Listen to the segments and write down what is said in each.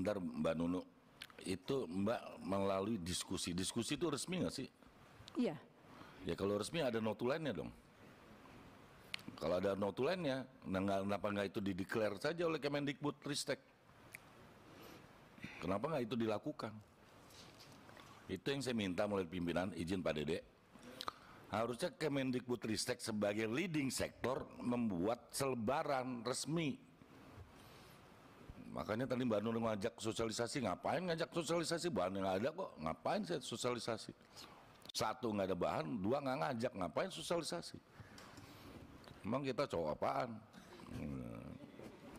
sebentar Mbak Nunu, itu Mbak melalui diskusi itu resmi nggak sih? Iya. Ya kalau resmi ada notulennya dong. Kalau ada notulennya, kenapa nggak itu dideklar saja oleh Kemendikbudristek? Kenapa nggak itu dilakukan? Itu yang saya minta mulai pimpinan, izin Pak Dede. Harusnya Kemendikbudristek sebagai leading sektor membuat selebaran resmi. Makanya tadi Mbak Nur ngajak sosialisasi, ngapain ngajak sosialisasi? Bahan yang ada kok, ngapain saya sosialisasi? Satu nggak ada bahan, dua nggak ngajak, ngapain sosialisasi? Emang kita cowok apaan?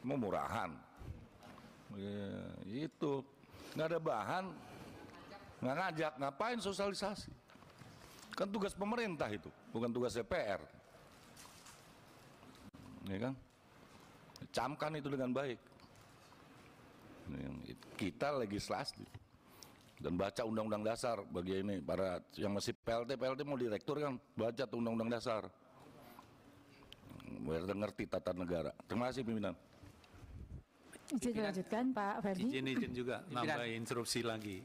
Mau murahan? Ya, itu nggak ada bahan, nggak ngajak, ngapain sosialisasi? Kan tugas pemerintah itu, bukan tugas DPR. Ya kan? Camkan itu dengan baik. Kita legislasi dan baca undang-undang dasar bagi ini para yang masih PLT mau direktur kan baca tuh undang-undang dasar biar ngerti tata negara. Terima kasih pimpinan. Izin dilanjutkan Pak Ferdi. Izin juga nambah instruksi lagi.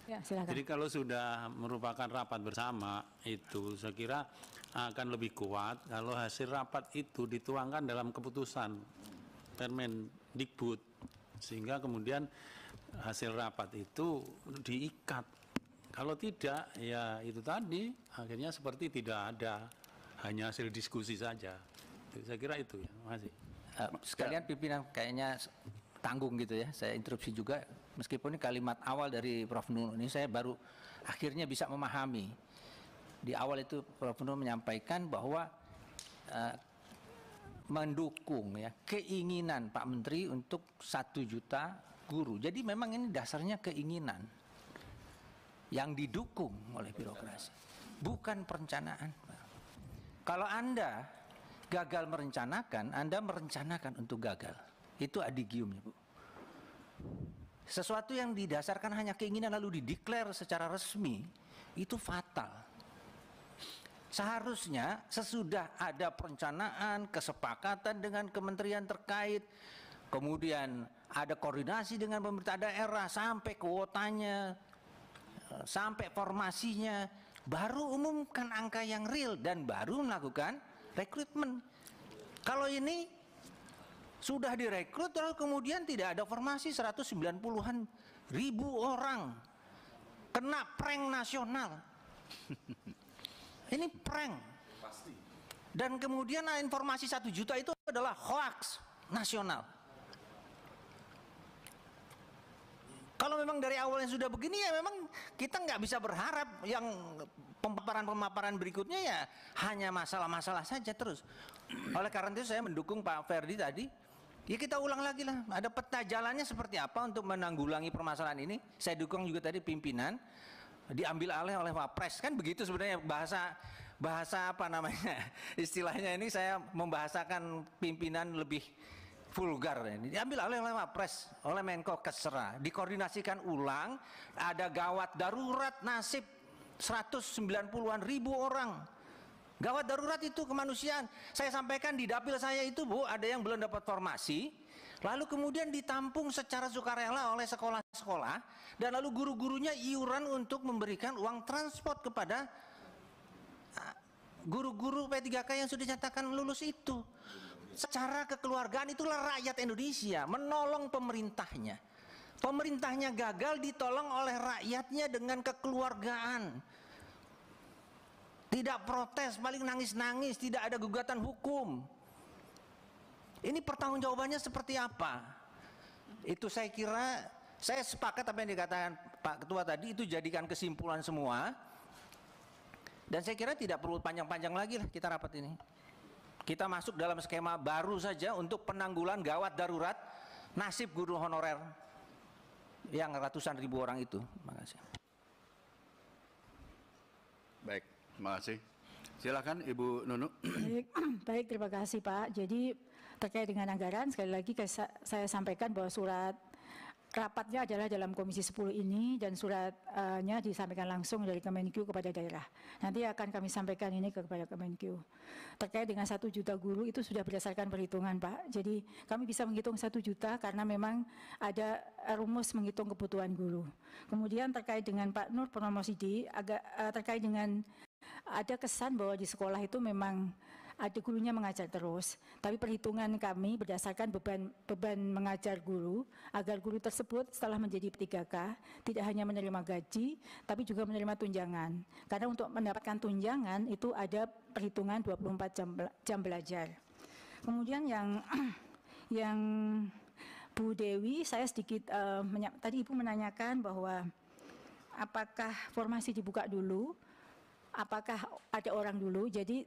Ya, silakan. Jadi kalau sudah merupakan rapat bersama itu saya kira akan lebih kuat kalau hasil rapat itu dituangkan dalam keputusan Permendikbud, sehingga kemudian hasil rapat itu diikat. Kalau tidak, ya itu tadi akhirnya seperti tidak ada, hanya hasil diskusi saja. Saya kira itu ya. Terima kasih. Sekalian pimpinan kayaknya tanggung gitu ya. Saya interupsi juga, meskipun ini kalimat awal dari Prof. Nunu ini saya baru akhirnya bisa memahami. Di awal itu Prof. Nunu menyampaikan bahwa mendukung ya keinginan Pak Menteri untuk 1 juta guru. Jadi memang ini dasarnya keinginan yang didukung oleh birokrasi, bukan perencanaan. Kalau Anda gagal merencanakan, Anda merencanakan untuk gagal. Itu adigiumnya, Bu. Sesuatu yang didasarkan hanya keinginan lalu dideklar secara resmi, itu fatal. Seharusnya sesudah ada perencanaan, kesepakatan dengan kementerian terkait, kemudian ada koordinasi dengan pemerintah daerah sampai kuotanya, sampai formasinya, baru umumkan angka yang real dan baru melakukan rekrutmen. Kalau ini sudah direkrut lalu kemudian tidak ada formasi, 190-an ribu orang kena prank nasional. Ini prank. Pasti. Dan kemudian informasi 1 juta itu adalah hoax nasional. Kalau memang dari awalnya sudah begini ya memang kita nggak bisa berharap yang pemaparan berikutnya ya hanya masalah-masalah saja terus. Oleh karena itu saya mendukung Pak Ferdi tadi. Ya kita ulang lagi lah, ada peta jalannya seperti apa untuk menanggulangi permasalahan ini. Saya dukung juga tadi pimpinan diambil alih oleh Wapres, kan begitu sebenarnya bahasa apa namanya istilahnya ini saya membahasakan pimpinan lebih vulgar ini. Diambil alih oleh Wapres, oleh Menko Kesra, dikoordinasikan ulang, ada gawat darurat nasib 190-an ribu orang. Gawat darurat itu kemanusiaan. Saya sampaikan di dapil saya itu, Bu, ada yang belum dapat formasi, lalu kemudian ditampung secara sukarela oleh sekolah-sekolah, dan lalu guru-gurunya iuran untuk memberikan uang transport kepada guru-guru P3K yang sudah dinyatakan lulus itu. Secara kekeluargaan itulah rakyat Indonesia menolong pemerintahnya. Pemerintahnya gagal ditolong oleh rakyatnya dengan kekeluargaan. Tidak protes, paling nangis-nangis, tidak ada gugatan hukum. Ini pertanggungjawabannya seperti apa? Itu saya kira, saya sepakat apa yang dikatakan Pak Ketua tadi, itu jadikan kesimpulan semua. Dan saya kira tidak perlu panjang-panjang lagi lah kita rapat ini. Kita masuk dalam skema baru saja untuk penanggulan gawat darurat nasib guru honorer yang ratusan ribu orang itu. Terima kasih. Baik, terima kasih. Silakan Ibu Nunu. Baik, terima kasih Pak. Jadi terkait dengan anggaran, sekali lagi saya sampaikan bahwa surat rapatnya adalah dalam Komisi 10 ini dan suratnya disampaikan langsung dari Kemenkyu kepada daerah. Nanti akan kami sampaikan ini kepada Kemenkyu. Terkait dengan 1 juta guru itu sudah berdasarkan perhitungan, Pak. Jadi kami bisa menghitung 1 juta karena memang ada rumus menghitung kebutuhan guru. Kemudian terkait dengan Pak Nur Purnomo Sidi, terkait dengan ada kesan bahwa di sekolah itu memang ada gurunya mengajar terus, tapi perhitungan kami berdasarkan beban mengajar guru, agar guru tersebut setelah menjadi 3K tidak hanya menerima gaji, tapi juga menerima tunjangan. Karena untuk mendapatkan tunjangan itu ada perhitungan 24 jam belajar. Kemudian yang Bu Dewi, saya sedikit, tadi Ibu menanyakan bahwa apakah formasi dibuka dulu, apakah ada orang dulu, jadi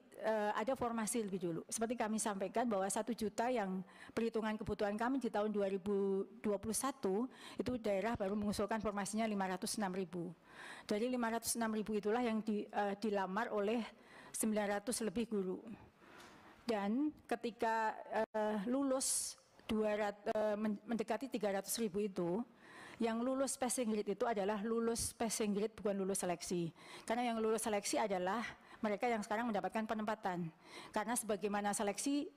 ada formasi lebih dulu. Seperti kami sampaikan bahwa 1 juta yang perhitungan kebutuhan kami di tahun 2021, itu daerah baru mengusulkan formasinya 506.000. Dari 506.000 itulah yang dilamar oleh 900 lebih guru. Dan ketika lulus mendekati 300.000 itu, yang lulus passing grade itu adalah lulus passing grade, bukan lulus seleksi. Karena yang lulus seleksi adalah mereka yang sekarang mendapatkan penempatan. Karena sebagaimana seleksi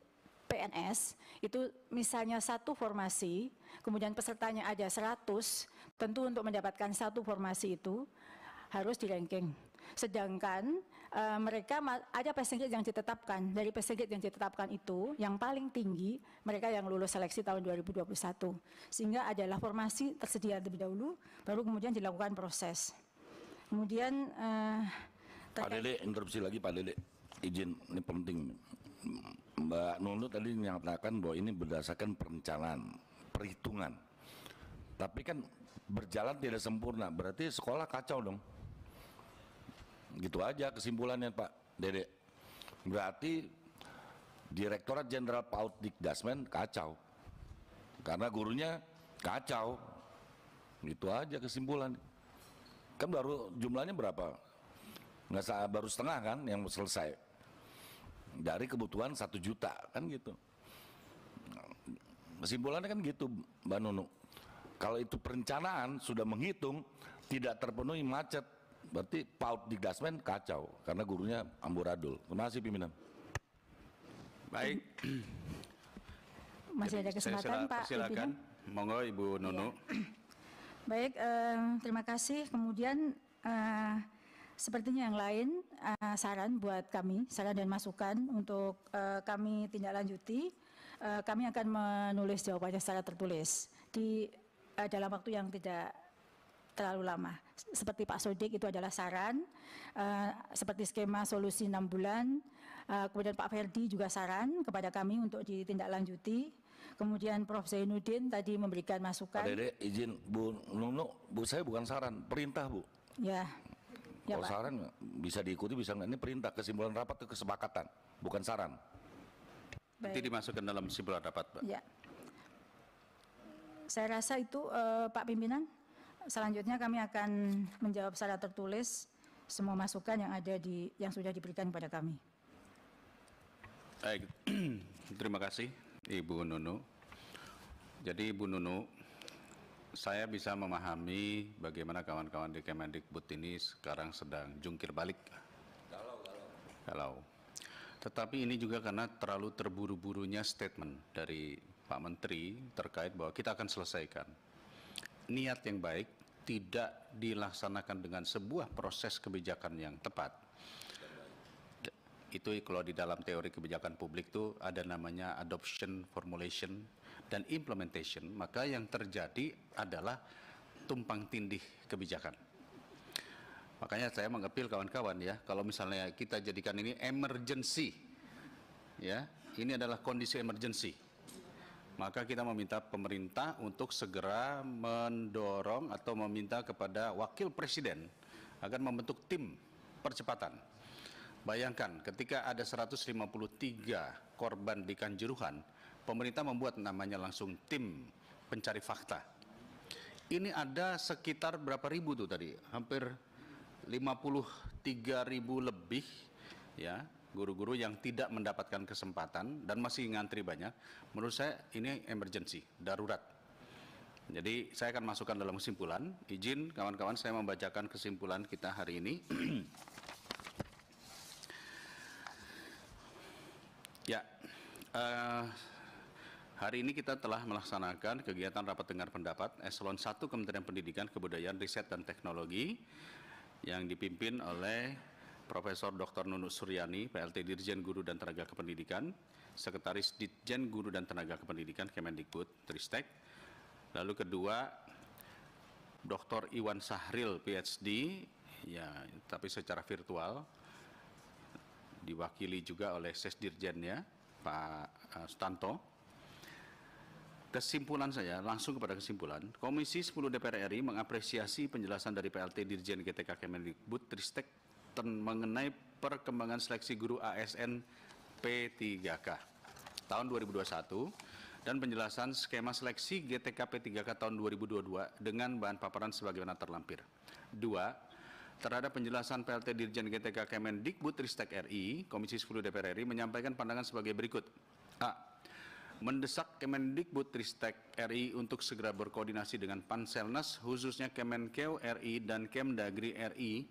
PNS, itu misalnya 1 formasi, kemudian pesertanya ada 100, tentu untuk mendapatkan 1 formasi itu harus di ranking. Sedangkan mereka ada passing grade yang ditetapkan. Dari passing grade yang ditetapkan itu, yang paling tinggi mereka yang lulus seleksi tahun 2021. Sehingga adalah formasi tersedia terlebih dahulu, baru kemudian dilakukan proses. Kemudian Pak Dede, interupsi lagi Pak Dede, izin, ini penting. Mbak Nunu tadi menyatakan bahwa ini berdasarkan perencanaan, perhitungan. Tapi kan berjalan tidak sempurna, berarti sekolah kacau dong. Gitu aja kesimpulannya Pak Dede. Berarti Direktorat Jenderal PAUD Dikdasmen kacau. Karena gurunya kacau. Gitu aja kesimpulan. Kan baru jumlahnya berapa? Baru setengah kan yang selesai. Dari kebutuhan 1 juta kan gitu. Kesimpulannya kan gitu Mbak Nunu. Kalau itu perencanaan sudah menghitung tidak terpenuhi macet, berarti PAUD Dikdasmen kacau karena gurunya amburadul. Terima kasih pimpinan. Baik. masih ada kesempatan Pak Silakan. Monggo Ibu Nunu. Baik, terima kasih. Kemudian sepertinya yang lain saran buat kami, saran dan masukan untuk kami tindak lanjuti. Kami akan menulis jawabannya secara tertulis di dalam waktu yang tidak terlalu lama. Seperti Pak Sodik itu adalah saran, seperti skema solusi 6 bulan. Kemudian Pak Ferdi juga saran kepada kami untuk ditindaklanjuti. Kemudian Prof. Zainuddin tadi memberikan masukan. Pak Dede, izin Bu Nunu, Bu saya bukan saran, perintah Bu. Ya, ya Kalau Pak. saran bisa diikuti, bisa nggak? Ini perintah, kesimpulan rapat itu kesepakatan, bukan saran. Nanti dimasukkan dalam kesimpulan rapat, Pak. Ya. Saya rasa itu Pak Pimpinan. Selanjutnya kami akan menjawab secara tertulis semua masukan yang ada yang sudah diberikan kepada kami. Baik, terima kasih Ibu Nunu. Jadi Ibu Nunu, saya bisa memahami bagaimana kawan-kawan di Kemendikbud ini sekarang sedang jungkir balik. Galau. Tetapi ini juga karena terlalu terburu-burunya statement dari Pak Menteri terkait bahwa kita akan selesaikan. Niat yang baik tidak dilaksanakan dengan sebuah proses kebijakan yang tepat. Itu kalau di dalam teori kebijakan publik itu ada namanya adoption, formulation, dan implementation. Maka yang terjadi adalah tumpang tindih kebijakan. Makanya saya mengapil kawan-kawan ya, kalau misalnya kita jadikan ini emergency, ya, ini adalah kondisi emergency. Maka kita meminta pemerintah untuk segera mendorong atau meminta kepada wakil presiden agar membentuk tim percepatan. Bayangkan ketika ada 153 korban di Kanjuruhan, pemerintah membuat namanya langsung tim pencari fakta. Ini ada sekitar berapa ribu tuh tadi? Hampir 53.000 lebih ya. Guru-guru yang tidak mendapatkan kesempatan dan masih ngantri banyak, menurut saya ini emergency, darurat. Jadi saya akan masukkan dalam kesimpulan. Izin kawan-kawan saya membacakan kesimpulan kita hari ini. Ya, hari ini kita telah melaksanakan kegiatan rapat dengar pendapat Eselon 1 Kementerian Pendidikan, Kebudayaan, Riset, dan Teknologi yang dipimpin oleh Profesor Dr. Nunuk Suryani, PLT Dirjen Guru dan Tenaga Kependidikan, Sekretaris Ditjen Guru dan Tenaga Kependidikan Kemendikbud Tristek. Lalu kedua, Dr. Iwan Sahril, PhD, ya, tapi secara virtual, diwakili juga oleh Sesdirjennya, Pak Sutanto. Kesimpulan saya, langsung kepada kesimpulan, Komisi 10 DPR RI mengapresiasi penjelasan dari PLT Dirjen GTK Kemendikbud Tristek mengenai perkembangan seleksi guru ASN P3K tahun 2021 dan penjelasan skema seleksi GTK P3K tahun 2022 dengan bahan paparan sebagaimana terlampir. 2. Terhadap penjelasan PLT Dirjen GTK Kemendikbud Tristek RI, Komisi 10 DPR RI menyampaikan pandangan sebagai berikut. A. Mendesak Kemendikbud Tristek RI untuk segera berkoordinasi dengan Panselnas, khususnya Kemenkeu RI dan Kemdagri RI,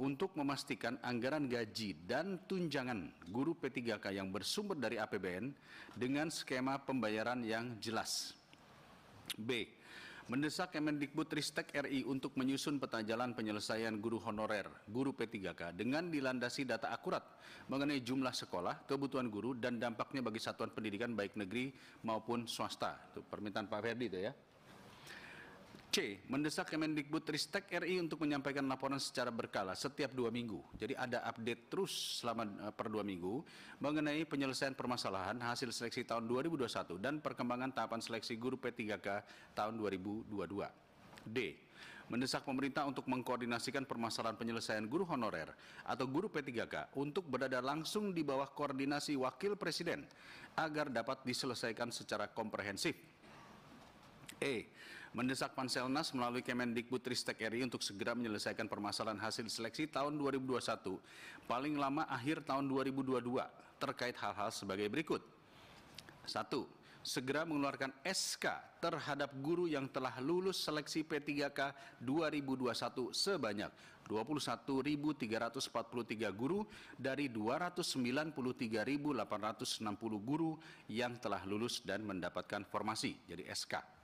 untuk memastikan anggaran gaji dan tunjangan guru P3K yang bersumber dari APBN dengan skema pembayaran yang jelas. B. Mendesak Kemendikbud Tristek RI untuk menyusun peta jalan penyelesaian guru honorer guru P3K dengan dilandasi data akurat mengenai jumlah sekolah, kebutuhan guru, dan dampaknya bagi satuan pendidikan baik negeri maupun swasta. Itu permintaan Pak Ferdi itu ya. C. Mendesak Kemendikbud Tristek RI untuk menyampaikan laporan secara berkala setiap 2 minggu. Jadi ada update terus selama per 2 minggu mengenai penyelesaian permasalahan hasil seleksi tahun 2021 dan perkembangan tahapan seleksi guru P3K tahun 2022. D. Mendesak pemerintah untuk mengkoordinasikan permasalahan penyelesaian guru honorer atau guru P3K untuk berada langsung di bawah koordinasi Wakil Presiden agar dapat diselesaikan secara komprehensif. E. Mendesak Panselnas melalui Kemendikbud Tristek RI untuk segera menyelesaikan permasalahan hasil seleksi tahun 2021 paling lama akhir tahun 2022 terkait hal-hal sebagai berikut. 1. Segera mengeluarkan SK terhadap guru yang telah lulus seleksi P3K 2021 sebanyak 21.343 guru dari 293.860 guru yang telah lulus dan mendapatkan formasi, jadi SK.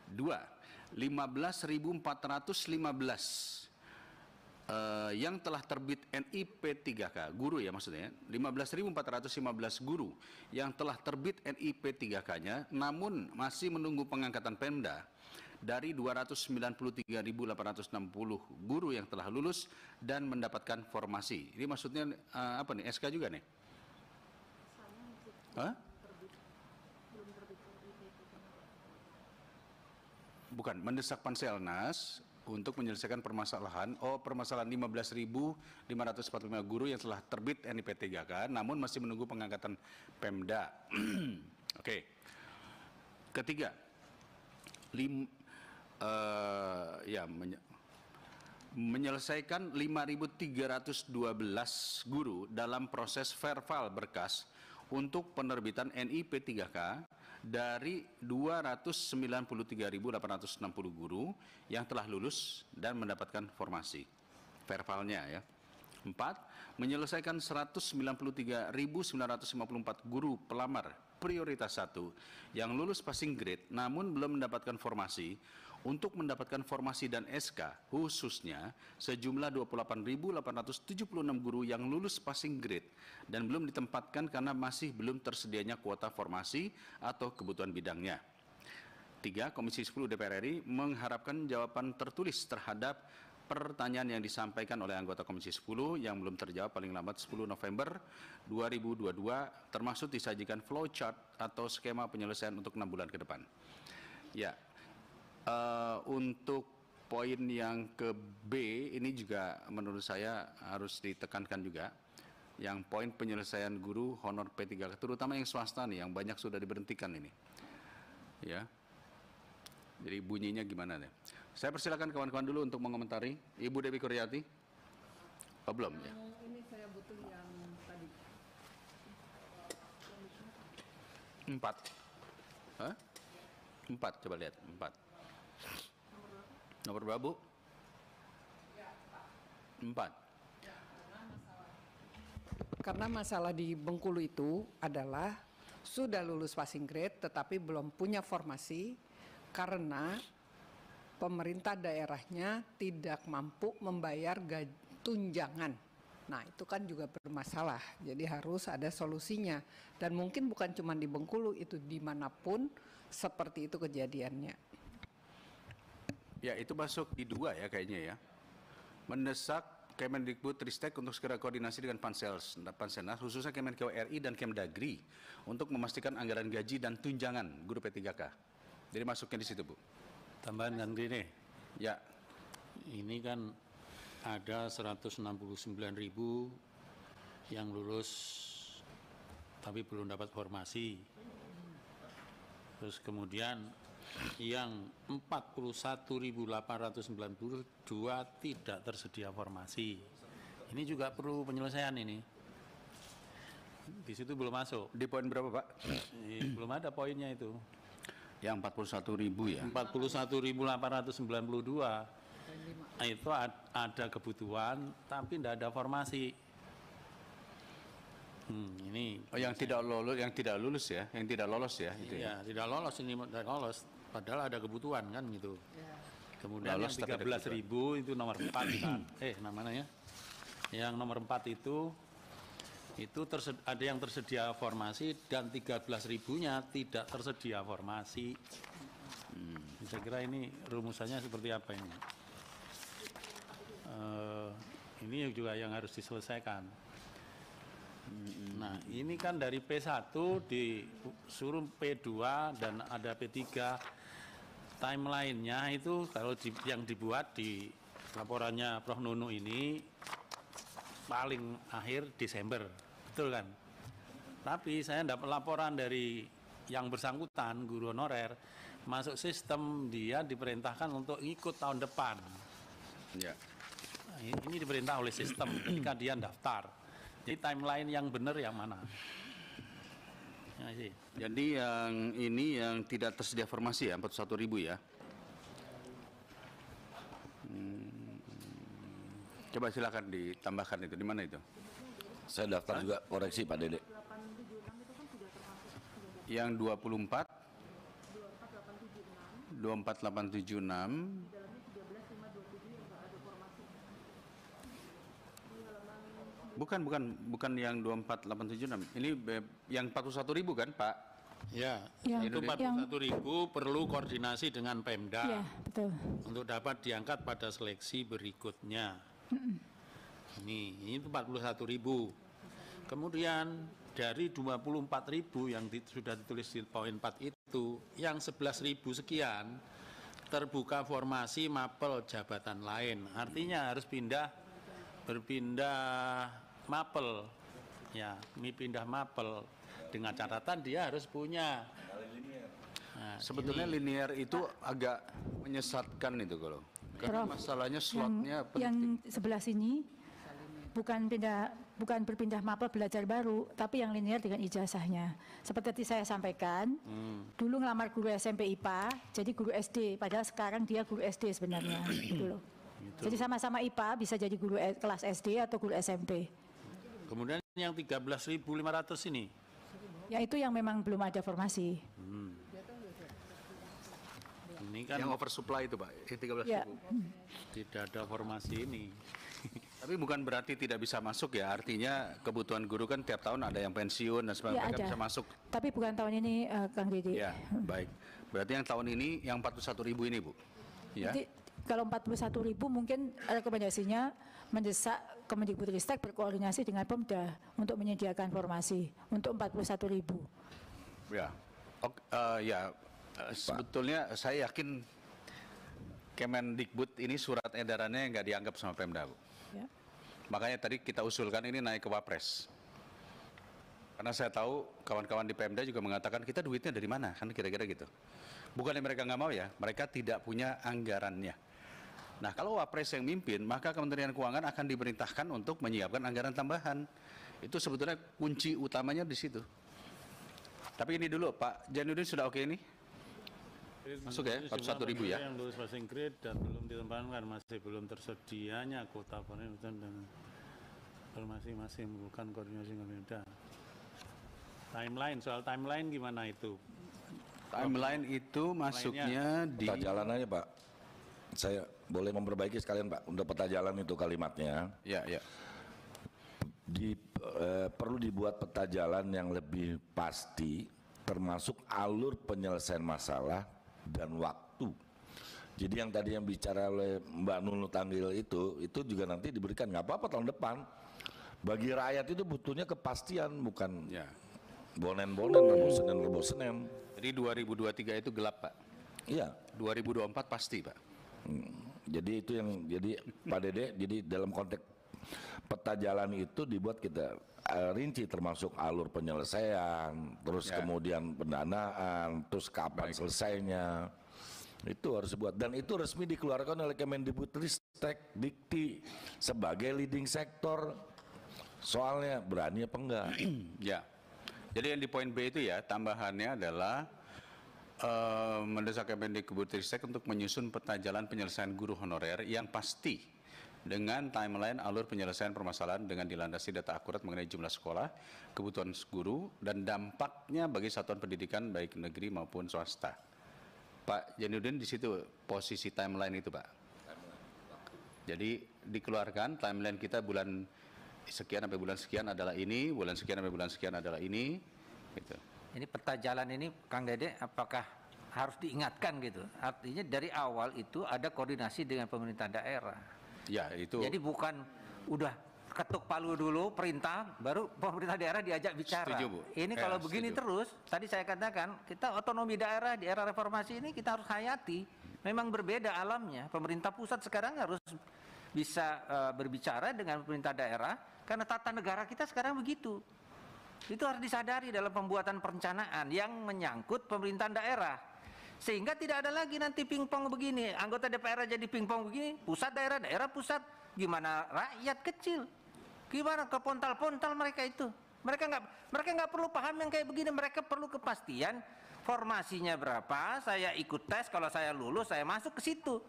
2. 15.415 yang telah terbit NIP 3K, guru ya maksudnya, 15.415 guru yang telah terbit NIP 3K-nya namun masih menunggu pengangkatan Pemda dari 293.860 guru yang telah lulus dan mendapatkan formasi. Ini maksudnya apa nih, SK juga nih? Hah? Bukan, mendesak Panselnas untuk menyelesaikan permasalahan, permasalahan 15.545 guru yang telah terbit NIP 3K namun masih menunggu pengangkatan Pemda. Oke. Ketiga, menyelesaikan 5.312 guru dalam proses verbal berkas untuk penerbitan NIP 3K dari 293.860 guru yang telah lulus dan mendapatkan formasi verbalnya ya. 4. Menyelesaikan 193.954 guru pelamar prioritas 1 yang lulus passing grade namun belum mendapatkan formasi untuk mendapatkan formasi dan SK, khususnya sejumlah 28.876 guru yang lulus passing grade dan belum ditempatkan karena masih belum tersedianya kuota formasi atau kebutuhan bidangnya. 3. Komisi 10 DPR RI mengharapkan jawaban tertulis terhadap pertanyaan yang disampaikan oleh anggota Komisi 10 yang belum terjawab paling lambat 10 November 2022, termasuk disajikan flowchart atau skema penyelesaian untuk 6 bulan ke depan. Ya. Untuk poin yang ke B ini juga menurut saya harus ditekankan juga, yang poin penyelesaian guru honor P3K terutama yang swasta nih yang banyak sudah diberhentikan ini ya. Jadi bunyinya gimana nih? Saya persilakan kawan-kawan dulu untuk mengomentari. Ibu Dewi Kuryati. Oh belum ya. Ini saya butuh yang tadi. 4. Hah? 4, coba lihat 4. Nomor berapa, Bu? 4. Karena masalah di Bengkulu itu adalah sudah lulus passing grade tetapi belum punya formasi karena pemerintah daerahnya tidak mampu membayar tunjangan. Nah, itu kan juga bermasalah. Jadi harus ada solusinya. Dan mungkin bukan cuma di Bengkulu, itu dimanapun seperti itu kejadiannya. Ya, itu masuk di 2 ya kayaknya ya. Mendesak Kemendikbudristek untuk segera koordinasi dengan Panselnas, khususnya Kemenkeu RI dan Kemdagri untuk memastikan anggaran gaji dan tunjangan guru P3K. Jadi masuknya di situ, Bu. Tambahan kan gini, Ya, ini kan ada 169.000 yang lulus tapi belum dapat formasi. Terus kemudian yang 41.892 tidak tersedia formasi. Ini juga perlu penyelesaian ini. Di situ belum masuk. di poin berapa, Pak? Belum ada poinnya itu. Yang 41.000 ya. 41.892 itu ada kebutuhan tapi tidak ada formasi. Ini Oh, yang tidak lulus ya, yang tidak lolos ya itu ya. ya tidak lolos, ini tidak lolos padahal ada kebutuhan kan gitu. Kemudian Lolos yang tapi ada 13.000 itu nomor 4 kan. Namanya yang nomor 4 itu ada yang tersedia formasi dan 13.000-nya tidak tersedia formasi. Saya kira ini rumusannya seperti apa ini? Ini juga yang harus diselesaikan. Nah, ini kan dari P1 disuruh P2 dan ada P3. Timeline-nya itu kalau yang dibuat di laporannya Prof. Nunu ini paling akhir Desember, betul kan? Tapi saya dapat laporan dari yang bersangkutan, guru honorer, masuk sistem dia diperintahkan untuk ikut tahun depan. Ya. Nah, ini diperintah oleh sistem ketika dia daftar. Jadi timeline yang benar yang mana? Ya, sih. Jadi yang ini yang tidak tersedia formasi ya, 41.000 ya. Coba silakan ditambahkan itu, di mana itu? Saya daftar juga, koreksi Pak Dede. Yang 24, 24876, bukan yang 24876. Ini yang 41.000 kan, Pak? Ya, Yang- itu 41.000 perlu koordinasi dengan Pemda Ya, betul. untuk dapat diangkat pada seleksi berikutnya. Ini itu 41.000. Kemudian dari 24.000 yang sudah ditulis di poin 4 itu, yang 11.000 sekian terbuka formasi mapel jabatan lain. Artinya harus berpindah mapel. Ya, pindah mapel dengan catatan dia harus punya. Nah, Sebetulnya linear itu agak menyesatkan itu kalau. Karena Prof, masalahnya slotnya yang penting. sebelah sini bukan berpindah mapel belajar baru, tapi yang linear dengan ijazahnya. Seperti saya sampaikan, dulu ngelamar guru SMP IPA, jadi guru SD, padahal sekarang dia guru SD sebenarnya, gitu loh. Jadi sama-sama IPA bisa jadi guru kelas SD atau guru SMP. kemudian yang 13.500 ini. Ya itu yang memang belum ada formasi. Ini kan Yang oversupply itu, Pak, yang 13.000. Ya, tidak ada formasi ini. Tapi bukan berarti tidak bisa masuk ya, artinya kebutuhan guru kan tiap tahun ada yang pensiun dan ya sebagainya, mereka ada. bisa masuk. Tapi bukan tahun ini, Kang Dede. Ya, baik. Berarti yang tahun ini yang 41.000 ini, Bu. Ya. Jadi kalau 41.000 mungkin rekomendasinya mendesak Kemendikbudristek berkoordinasi dengan Pemda untuk menyediakan formasi untuk 41.000. Ya. Sebetulnya saya yakin Kemendikbud ini surat edarannya nggak dianggap sama Pemda, Bu. Ya. Makanya tadi kita usulkan ini naik ke Wapres. Karena saya tahu kawan-kawan di Pemda juga mengatakan kita duitnya dari mana, kan kira-kira gitu. Bukannya mereka nggak mau ya, mereka tidak punya anggarannya. Nah, kalau Wapres yang mimpin, maka Kementerian Keuangan akan diperintahkan untuk menyiapkan anggaran tambahan. Itu sebetulnya kunci utamanya di situ. Tapi ini dulu, Pak Jainuddin sudah oke ini? Masuk ya, 41.000 ya. Yang lulus passing grade dan belum ditempatkan masih belum tersedianya kuota penelitian dan masing-masing melakukan koordinasi dengan Pemda. Timeline, soal timeline gimana itu? Timeline itu masuknya di Peta jalan aja Pak. Saya boleh memperbaiki sekalian Pak untuk peta jalan itu kalimatnya. ya. Perlu dibuat peta jalan yang lebih pasti, termasuk alur penyelesaian masalah dan waktu. Jadi yang tadi yang bicara oleh Mbak Nunu Tanggil itu juga nanti diberikan, nggak apa-apa tahun depan. Bagi rakyat itu butuhnya kepastian, bukan ya. bonen-bonen, rebo-senen. Jadi 2023 itu gelap, Pak. Iya. 2024 pasti, Pak. Jadi itu yang jadi Pak Dede, jadi dalam konteks peta jalan itu dibuat kita rinci, termasuk alur penyelesaian, terus kemudian pendanaan, terus kapan selesainya. Itu harus dibuat, dan itu resmi dikeluarkan oleh Kemendikbudristek Dikti sebagai leading sektor. Soalnya berani apa enggak? Ya. Jadi yang di poin B itu ya, tambahannya adalah mendesak Kemendikbudristek untuk menyusun peta jalan penyelesaian guru honorer yang pasti dengan timeline alur penyelesaian permasalahan dengan dilandasi data akurat mengenai jumlah sekolah, kebutuhan guru, dan dampaknya bagi satuan pendidikan baik negeri maupun swasta. Pak Janudin di situ posisi timeline itu, Pak. Jadi dikeluarkan timeline kita bulan sekian sampai bulan sekian adalah ini, bulan sekian sampai bulan sekian adalah ini, gitu. Ini peta jalan ini, Kang Dede, apakah harus diingatkan gitu? Artinya dari awal itu ada koordinasi dengan pemerintah daerah. Ya, itu. Jadi bukan udah ketuk palu dulu perintah, baru pemerintah daerah diajak bicara. Setuju, Bu. Ini kalau begini setuju. terus, tadi saya katakan kita otonomi daerah di era reformasi ini kita harus hayati. Memang berbeda alamnya. Pemerintah pusat sekarang harus bisa berbicara dengan pemerintah daerah karena tata negara kita sekarang begitu. Itu harus disadari dalam pembuatan perencanaan yang menyangkut pemerintahan daerah. Sehingga tidak ada lagi nanti pingpong begini, anggota DPR jadi pingpong begini, pusat daerah, daerah pusat, gimana rakyat kecil, gimana kepontal-pontal mereka itu, mereka nggak perlu paham yang kayak begini, mereka perlu kepastian formasinya berapa, saya ikut tes, kalau saya lulus saya masuk ke situ,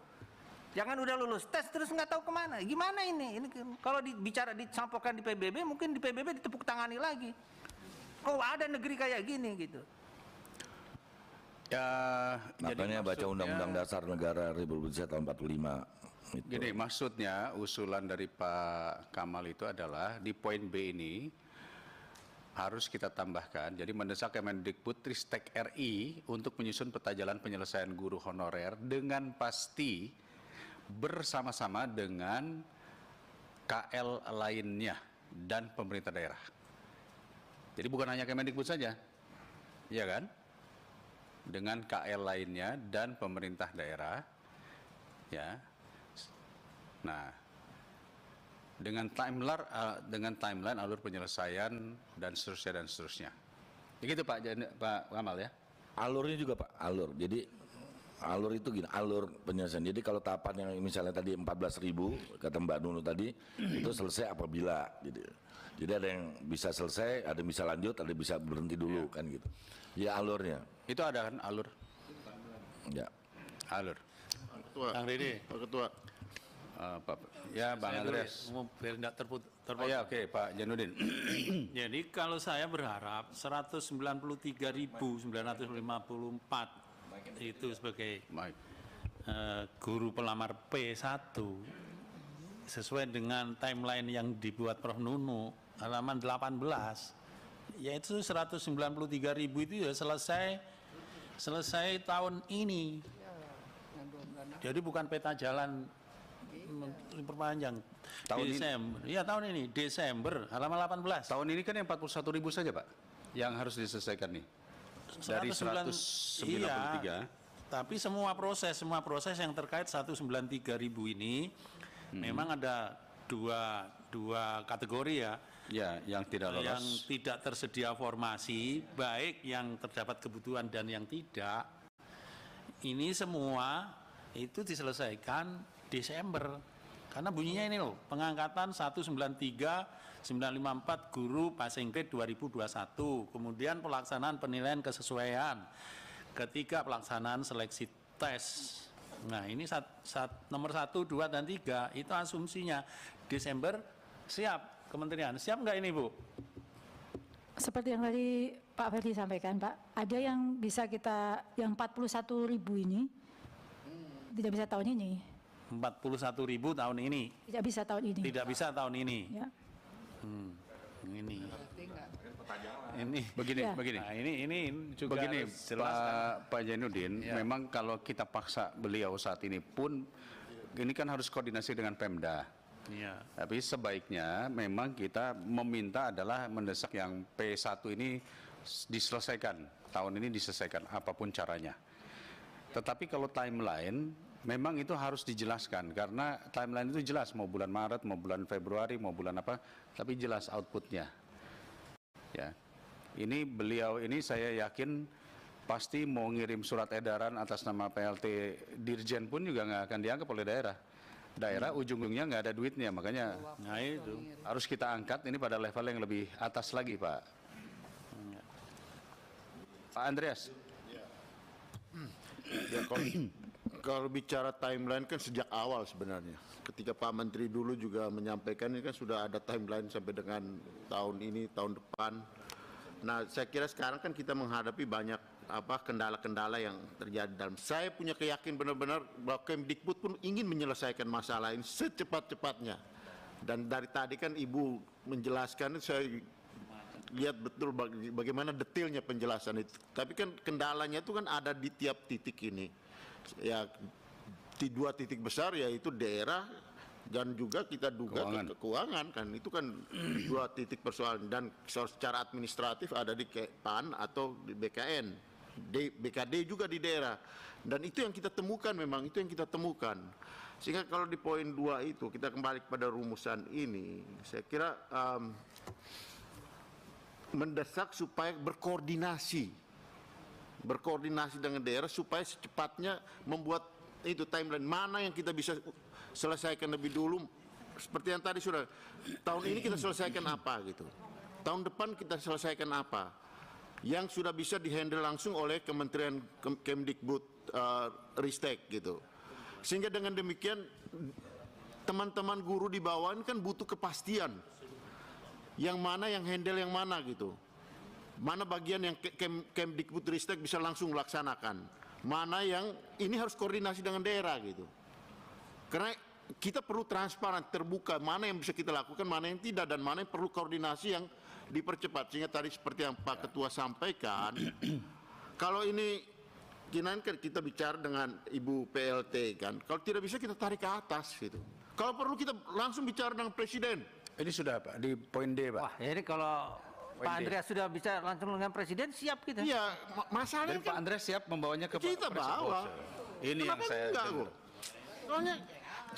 jangan udah lulus tes terus nggak tahu kemana, gimana ini kalau dibicara disampaikan di PBB, mungkin di PBB ditepuk tangani lagi, oh ada negeri kayak gini gitu. Ya, Makanya baca Undang-Undang Dasar Negara Republik Indonesia tahun 45. Itu. Gini, maksudnya usulan dari Pak Kamal itu adalah di poin B ini harus kita tambahkan. Jadi mendesak Kemendikbudristek RI untuk menyusun peta jalan penyelesaian guru honorer dengan pasti bersama-sama dengan KL lainnya dan pemerintah daerah. Jadi bukan hanya Kemendikbud saja, ya kan? Dengan KL lainnya dan pemerintah daerah, ya. Nah, dengan timeline alur penyelesaian dan seterusnya. Begitu Pak Kamal ya. Alurnya juga Pak, alur. Jadi alur itu gini, alur penyelesaian. Jadi kalau tahapan yang misalnya tadi 14.000 kata Mbak Nunu tadi itu selesai apabila gitu. Jadi ada yang bisa selesai, ada yang bisa lanjut, ada yang bisa berhenti dulu kan gitu. Ya alurnya. Itu ada kan alur? Ya. Alur. Ketua. Kang Dede. Pak Ketua. Ya Bang Saya dulu Andreas. mau biar tidak terputus. Oh ya, oke Pak Janudin. Jadi kalau saya berharap 193.954 itu sebagai Baik. guru pelamar P1 sesuai dengan timeline yang dibuat Prof Nunu halaman 18, yaitu 193.000 itu ya selesai tahun ini. Jadi bukan peta jalan perpanjang Desember. Iya tahun ini Desember halaman 18. Tahun ini kan yang 41.000 saja Pak yang harus diselesaikan nih. Dari 193. Iya, tapi semua proses yang terkait 193.000 ini memang ada dua kategori ya. Ya, yang tidak lolos. Yang tidak tersedia formasi, baik yang terdapat kebutuhan dan yang tidak. Ini semua itu diselesaikan Desember. Karena bunyinya ini loh, pengangkatan 193.954 guru passing grade 2021. Kemudian pelaksanaan penilaian kesesuaian. ketika pelaksanaan seleksi tes. Nah, ini nomor 1, 2, dan 3 itu asumsinya Desember siap kementerian. Siap nggak ini, Bu? Seperti yang tadi Pak Ferdi sampaikan, Pak, ada yang bisa yang 41.000 ini tidak bisa tahun ini. 41.000 tahun ini. Tidak bisa tahun ini. Tidak bisa tahun ini. Ya. Ini. Ini begini, Ya. begini. Nah, ini juga Begini, harus jelaskan. Pak Jainuddin, memang kalau kita paksa beliau saat ini pun, ini kan harus koordinasi dengan Pemda. Iya. Tapi sebaiknya memang kita meminta adalah mendesak yang P1 ini diselesaikan, tahun ini diselesaikan apapun caranya. Tetapi kalau timeline, memang itu harus dijelaskan, karena timeline itu jelas, mau bulan Maret, mau bulan Februari, mau bulan apa, tapi jelas outputnya. Ya. Ini beliau ini saya yakin pasti mau ngirim surat edaran atas nama PLT Dirjen pun juga nggak akan dianggap oleh daerah. Daerah ujung-ujungnya nggak ada duitnya, makanya Nah, itu. harus kita angkat ini pada level yang lebih atas lagi, Pak. Pak Andreas. Ya, kalau bicara timeline kan sejak awal sebenarnya. Ketika Pak Menteri dulu juga menyampaikan ini kan sudah ada timeline sampai dengan tahun ini, tahun depan. Nah, saya kira sekarang kan kita menghadapi banyak kendala-kendala yang terjadi dalam. Saya punya keyakinan benar-benar bahwa Kemdikbud pun ingin menyelesaikan masalah ini secepat-cepatnya. Dan dari tadi kan Ibu menjelaskan, saya lihat betul bagaimana detailnya penjelasan itu. Tapi kan kendalanya itu kan ada di tiap titik ini. Ya, di 2 titik besar yaitu daerah dan juga kita duga keuangan kan, itu kan 2 titik persoalan, dan secara administratif ada di PAN atau di BKN, BKD juga di daerah, dan itu yang kita temukan, memang itu yang kita temukan. Sehingga kalau di poin 2 itu kita kembali kepada rumusan ini, saya kira mendesak supaya berkoordinasi dengan daerah supaya secepatnya membuat itu timeline mana yang kita bisa selesaikan lebih dulu. Seperti yang tadi sudah, tahun ini kita selesaikan apa gitu, tahun depan kita selesaikan apa yang sudah bisa dihandle langsung oleh Kementerian Kemdikbud Ristek gitu. Sehingga dengan demikian teman-teman guru di bawah ini kan butuh kepastian yang mana yang handle yang mana gitu, mana bagian yang Kemdikbud Ristek bisa langsung melaksanakan, mana yang ini harus koordinasi dengan daerah gitu. Karena kita perlu transparan, terbuka, mana yang bisa kita lakukan, mana yang tidak, dan mana yang perlu koordinasi yang dipercepat. Sehingga tadi seperti yang Pak Ketua sampaikan, kalau ini kita bicara dengan Ibu PLT kan, kalau tidak bisa kita tarik ke atas gitu. Kalau perlu kita langsung bicara dengan Presiden. Ini sudah, Pak, di poin D, Pak. Wah, jadi kalau Pak Andreas sudah bisa langsung dengan Presiden, siap kita. Iya, masalahnya Jadi Pak kan Andreas siap membawanya ke kita bawa. Ini Kenapa yang saya enggak kok? Soalnya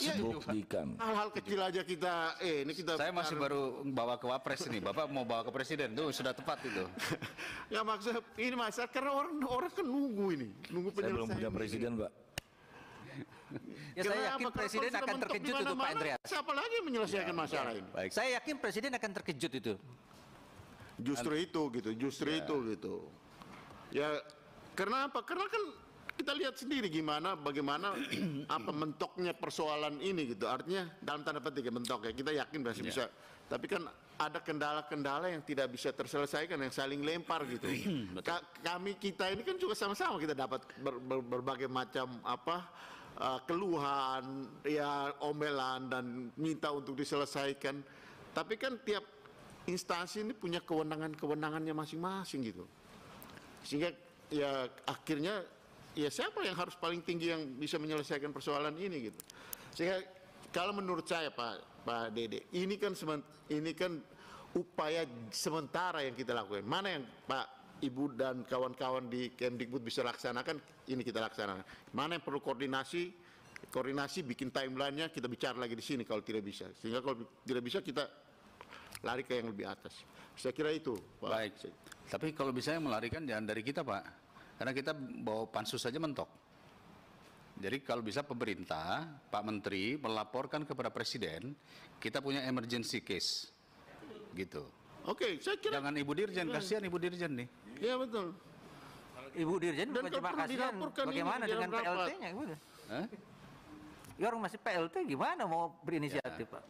ya, Buktikan. hal-hal kecil aja kita, ini kita. Saya masih baru bawa ke Wapres ini. Bapak mau bawa ke Presiden tuh sudah tepat itu. Ya maksud ini masalah karena orang kan nunggu ini, nunggu Saya belum penyelesaian. punya presiden, Pak. Ya, saya yakin Kenapa? Presiden Kalau sudah akan mentok terkejut di itu Pak mana-mana, Andreas. siapa lagi yang menyelesaikan masalah ini? Baik. Saya yakin Presiden akan terkejut itu. Justru itu gitu, itu gitu. Ya karena apa? Karena kan kita lihat sendiri bagaimana apa mentoknya persoalan ini gitu. Artinya dalam tanda petik ya mentok ya. Kita yakin masih bisa. Tapi kan ada kendala-kendala yang tidak bisa terselesaikan, yang saling lempar gitu. Kita ini kan juga sama-sama kita dapat berbagai macam keluhan, ya omelan dan minta untuk diselesaikan. Tapi kan tiap instansi ini punya kewenangannya masing-masing gitu. Sehingga ya akhirnya ya siapa yang harus paling tinggi yang bisa menyelesaikan persoalan ini gitu. Sehingga kalau menurut saya Pak Dede, ini kan upaya sementara yang kita lakukan. Mana yang Pak Ibu dan kawan-kawan di Kemdikbud bisa laksanakan, ini kita laksanakan. Mana yang perlu koordinasi bikin timelinenya, kita bicara lagi di sini kalau tidak bisa. Sehingga kalau tidak bisa kita lari ke yang lebih atas. Saya kira itu, Pak. Baik. Tapi kalau bisa yang melarikan jangan dari kita, Pak. Karena kita bawa pansus saja mentok. Jadi kalau bisa pemerintah, Pak Menteri melaporkan kepada Presiden, kita punya emergency case. Gitu. Oke, saya kira. Jangan Ibu Dirjen, kasihan Ibu Dirjen nih. Ya betul. Ibu Dirjen Dan terima kalau perlu kasih. dilaporkan ini Bagaimana di dalam dengan rapat. PLT-nya? Hah? Ya orang masih PLT gimana mau berinisiatif, Pak?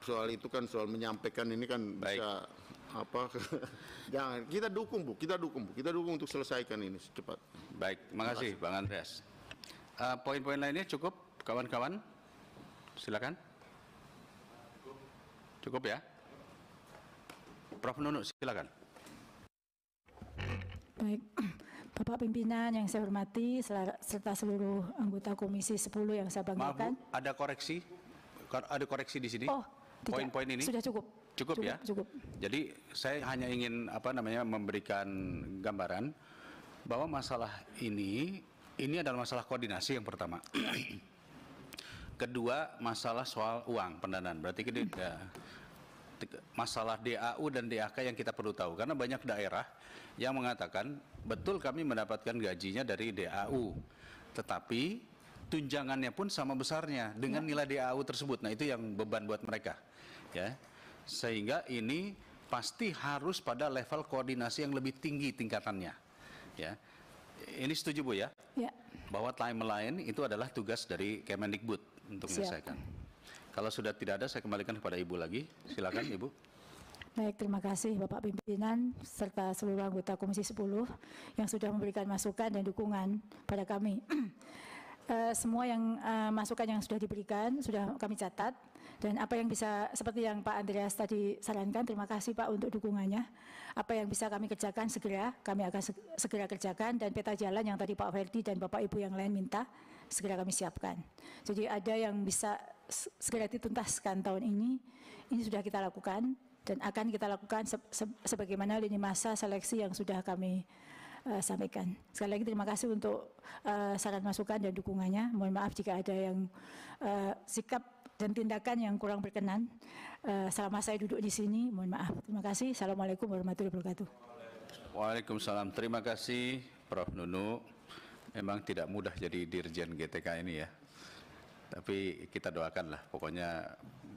Soal itu kan soal menyampaikan ini kan Baik. bisa apa? Jangan kita dukung Bu, kita dukung untuk selesaikan ini secepat. Baik, terima kasih Bang Andreas. Poin-poin lainnya cukup, kawan-kawan? Silakan. Cukup ya? Prof. Nunu, silakan. Baik, Bapak Pimpinan yang saya hormati, serta seluruh anggota Komisi 10 yang saya Maaf Bu, banggakan. ada koreksi? Ada koreksi di sini? Oh, tidak. Poin-poin ini? Sudah cukup. Cukup ya? Cukup. Jadi saya hanya ingin memberikan gambaran bahwa masalah ini adalah masalah koordinasi yang pertama. Kedua, masalah soal uang pendanaan. Berarti masalah DAU dan DAK yang kita perlu tahu, karena banyak daerah yang mengatakan betul kami mendapatkan gajinya dari DAU, tetapi tunjangannya pun sama besarnya dengan nilai DAU tersebut. Nah, itu yang beban buat mereka, ya. Sehingga ini pasti harus pada level koordinasi yang lebih tinggi tingkatannya, ya. Ini setuju Bu ya? Ya. Bahwa timeline itu adalah tugas dari Kemendikbud untuk Siap. menyelesaikan. Kalau sudah tidak ada, saya kembalikan kepada Ibu lagi. Silakan Ibu. Baik, terima kasih Bapak Pimpinan serta seluruh anggota Komisi 10 yang sudah memberikan masukan dan dukungan pada kami. Semua yang masukan yang sudah diberikan sudah kami catat, dan apa yang bisa, seperti yang Pak Andreas tadi sarankan, terima kasih Pak untuk dukungannya. Apa yang bisa kami kerjakan segera, kami akan segera kerjakan, dan peta jalan yang tadi Pak Ferdi dan Bapak Ibu yang lain minta, segera kami siapkan. Jadi ada yang bisa segera dituntaskan tahun ini sudah kita lakukan, dan akan kita lakukan sebagaimana lini masa seleksi yang sudah kami sampaikan. Sekali lagi terima kasih untuk saran masukan dan dukungannya. Mohon maaf jika ada yang sikap dan tindakan yang kurang berkenan selama saya duduk di sini. Mohon maaf. Terima kasih. Assalamualaikum warahmatullahi wabarakatuh. Waalaikumsalam. Terima kasih Prof. Nunu. Memang tidak mudah jadi Dirjen GTK ini ya. Tapi kita doakanlah, pokoknya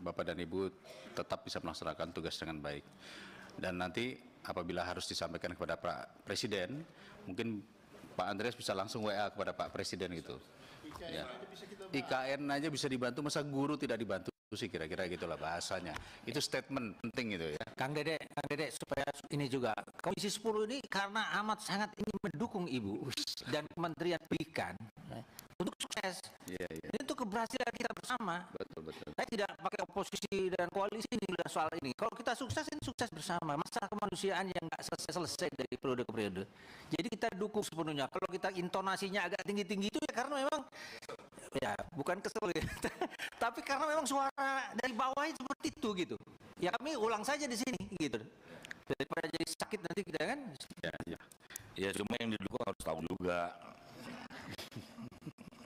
Bapak dan Ibu tetap bisa melaksanakan tugas dengan baik. Dan nanti apabila harus disampaikan kepada Pak Presiden, mungkin Pak Andreas bisa langsung WA kepada Pak Presiden gitu. Ya. IKN aja bisa dibantu, masa guru tidak dibantu sih, kira-kira gitulah bahasanya. Itu statement penting itu ya. Kang Dede supaya ini juga Komisi 10 ini karena amat sangat ingin mendukung Ibu dan Kementerian Pendidikan untuk sukses. Iya, iya. Ini untuk keberhasilan kita bersama. Betul. Saya tidak pakai oposisi dan koalisi ini soal ini. Kalau kita sukses, ini sukses bersama. Masalah kemanusiaan yang nggak selesai dari periode ke periode. Jadi kita dukung sepenuhnya. Kalau kita intonasinya agak tinggi-tinggi itu ya karena memang ya bukan kesel ya. Tapi karena memang suara dari bawah seperti itu gitu. Ya kami ulang saja di sini gitu. Daripada jadi sakit nanti kita kan. Ya cuma yang didukung harus tahu juga.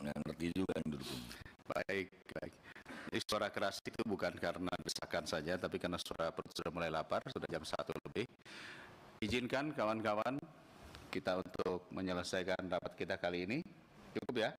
Yang ngerti juga yang didukung. Baik. Jadi suara keras itu bukan karena desakan saja, tapi karena suara perut sudah mulai lapar, sudah jam 1 lebih. Izinkan kawan-kawan kita untuk menyelesaikan rapat kita kali ini. Cukup ya?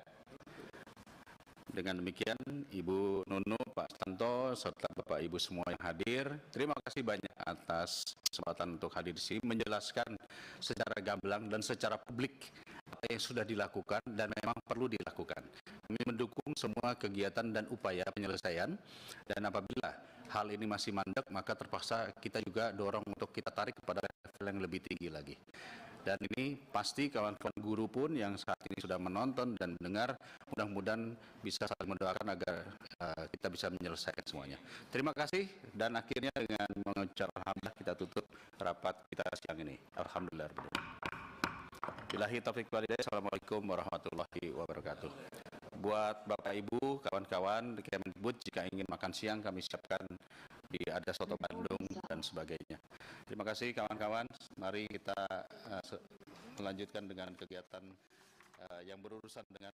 Dengan demikian, Ibu Nunu, Pak Stanto, serta Bapak Ibu semua yang hadir, terima kasih banyak atas kesempatan untuk hadir di sini, menjelaskan secara gamblang dan secara publik apa yang sudah dilakukan dan memang perlu dilakukan. Kami mendukung semua kegiatan dan upaya penyelesaian, dan apabila hal ini masih mandek, maka terpaksa kita juga dorong untuk kita tarik kepada level yang lebih tinggi lagi. Dan ini pasti kawan-kawan guru pun yang saat ini sudah menonton dan mendengar, mudah-mudahan bisa saling mendoakan agar kita bisa menyelesaikan semuanya. Terima kasih, dan akhirnya dengan mengucap alhamdulillah kita tutup rapat kita siang ini. Alhamdulillah. Billahi taufiq wal hidayah. Assalamualaikum warahmatullahi wabarakatuh. Buat Bapak Ibu, kawan-kawan di Kemendikbud, jika ingin makan siang kami siapkan ada soto Bandung dan sebagainya. Terima kasih kawan-kawan. Mari kita melanjutkan dengan kegiatan yang berurusan dengan